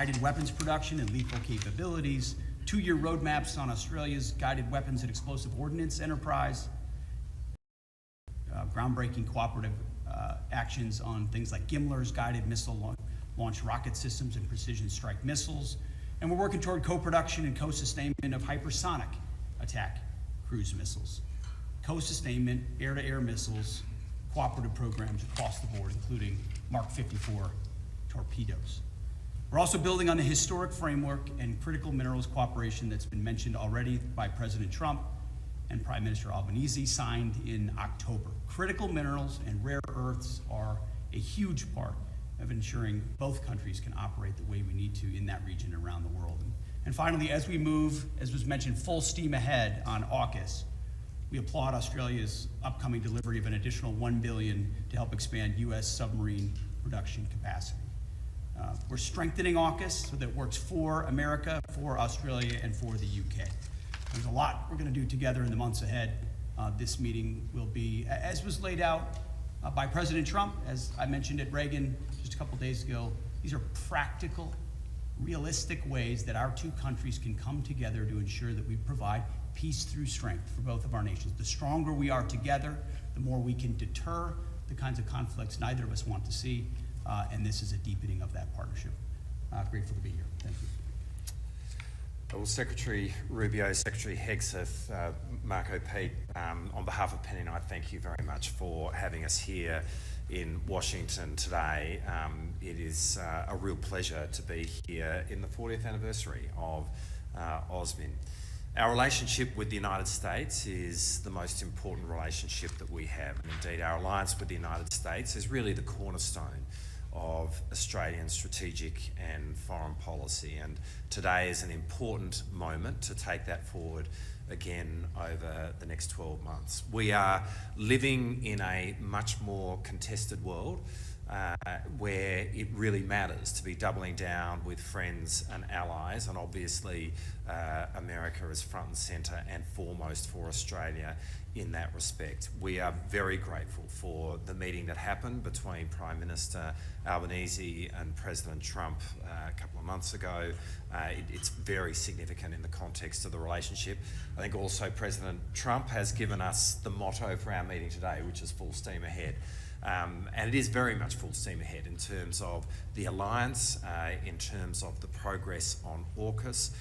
guided weapons production and lethal capabilities, 2-year roadmaps on Australia's guided weapons and explosive ordnance enterprise, groundbreaking cooperative actions on things like GMLRS, guided missile launch rocket systems and precision strike missiles. And we're working toward co-production and co-sustainment of hypersonic attack cruise missiles, co-sustainment, air-to-air missiles, cooperative programs across the board, including Mark 54 torpedoes. We're also building on the historic framework and critical minerals cooperation that's been mentioned already by President Trump and Prime Minister Albanese, signed in October. Critical minerals and rare earths are a huge part of ensuring both countries can operate the way we need to in that region and around the world. And finally, as we move, as was mentioned, full steam ahead on AUKUS, we applaud Australia's upcoming delivery of an additional $1 billion to help expand U.S. submarine production capacity. We're strengthening AUKUS so that it works for America, for Australia, and for the UK. There's a lot we're going to do together in the months ahead. This meeting will be, as was laid out by President Trump, as I mentioned at Reagan just a couple days ago, these are practical, realistic ways that our two countries can come together to ensure that we provide peace through strength for both of our nations. The stronger we are together, the more we can deter the kinds of conflicts neither of us want to see, and this is a deepening of that partnership. Grateful to be here. Thank you. Well, Secretary Rubio, Secretary Hegseth, Marco, Pete, on behalf of Penny and I, thank you very much for having us here in Washington today. It is a real pleasure to be here in the 40th anniversary of OSMIN. Our relationship with the United States is the most important relationship that we have, and indeed our alliance with the United States is really the cornerstone of Australian strategic and foreign policy, and today is an important moment to take that forward again over the next 12 months. We are living in a much more contested world where it really matters to be doubling down with friends and allies, and obviously America is front and centre and foremost for Australia in that respect. We are very grateful for the meeting that happened between Prime Minister Albanese and President Trump a couple of months ago. It's very significant in the context of the relationship. I think also President Trump has given us the motto for our meeting today, which is full steam ahead. And it is very much full steam ahead in terms of the alliance, in terms of the progress on AUKUS,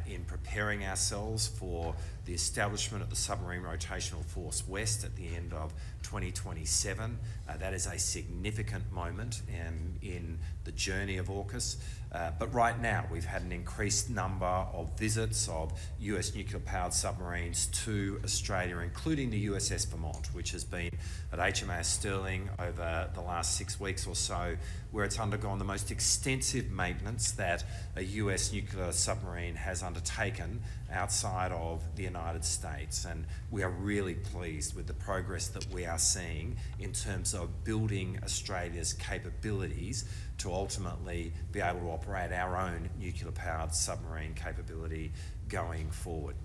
in preparing ourselves for the establishment of the Submarine Rotational Force West at the end of 2027. That is a significant moment in the journey of AUKUS. But right now we've had an increased number of visits of US nuclear-powered submarines to Australia, including the USS Vermont, which has been at HMAS Sterling over the last 6 weeks or so, where it's undergone the most extensive maintenance that a US nuclear submarine has undertaken outside of the United States. And we are really pleased with the progress that we are seeing in terms of building Australia's capabilities to ultimately be able to operate our own nuclear-powered submarine capability going forward.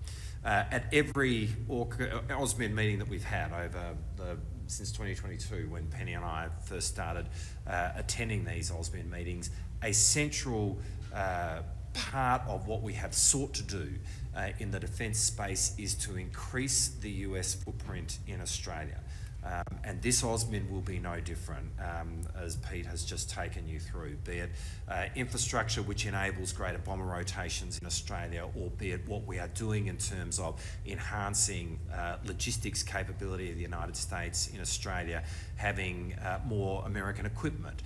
At every OSMIN meeting that we've had since 2022, when Penny and I first started attending these OSMIN meetings, a central part of what we have sought to do in the defence space is to increase the US footprint in Australia. And this OSMIN will be no different, as Pete has just taken you through, be it infrastructure which enables greater bomber rotations in Australia, or be it what we are doing in terms of enhancing logistics capability of the United States in Australia, having more American equipment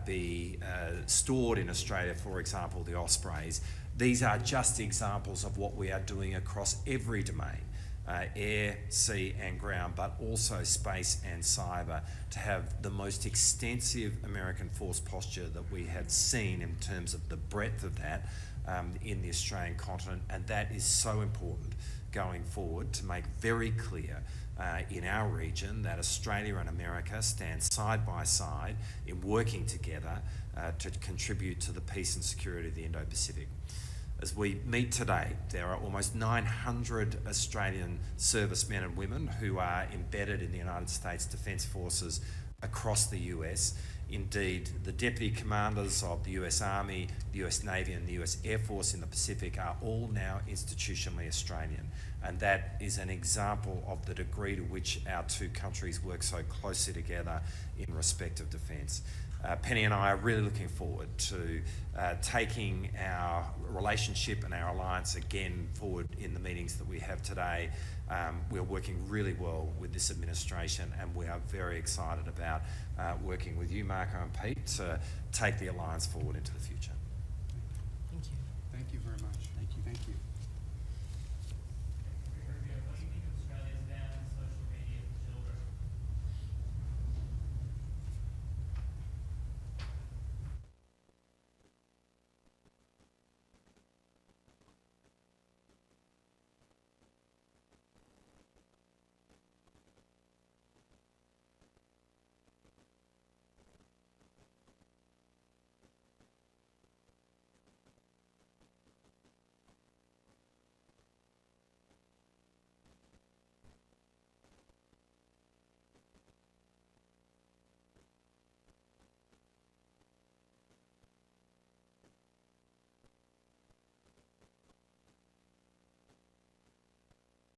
be stored in Australia, for example, the Ospreys. These are just examples of what we are doing across every domain. Air, sea and ground, but also space and cyber, to have the most extensive American force posture that we have seen in terms of the breadth of that in the Australian continent. And that is so important going forward, to make very clear in our region that Australia and America stand side by side in working together to contribute to the peace and security of the Indo-Pacific. As we meet today, there are almost 900 Australian servicemen and women who are embedded in the United States Defence Forces across the US Indeed, the deputy commanders of the US Army, the US Navy and the US Air Force in the Pacific are all now institutionally Australian. And that is an example of the degree to which our two countries work so closely together in respect of defence. Penny and I are really looking forward to taking our relationship and our alliance again forward in the meetings that we have today. We're working really well with this administration, and we are very excited about working with you, Marco and Pete, to take the alliance forward into the future.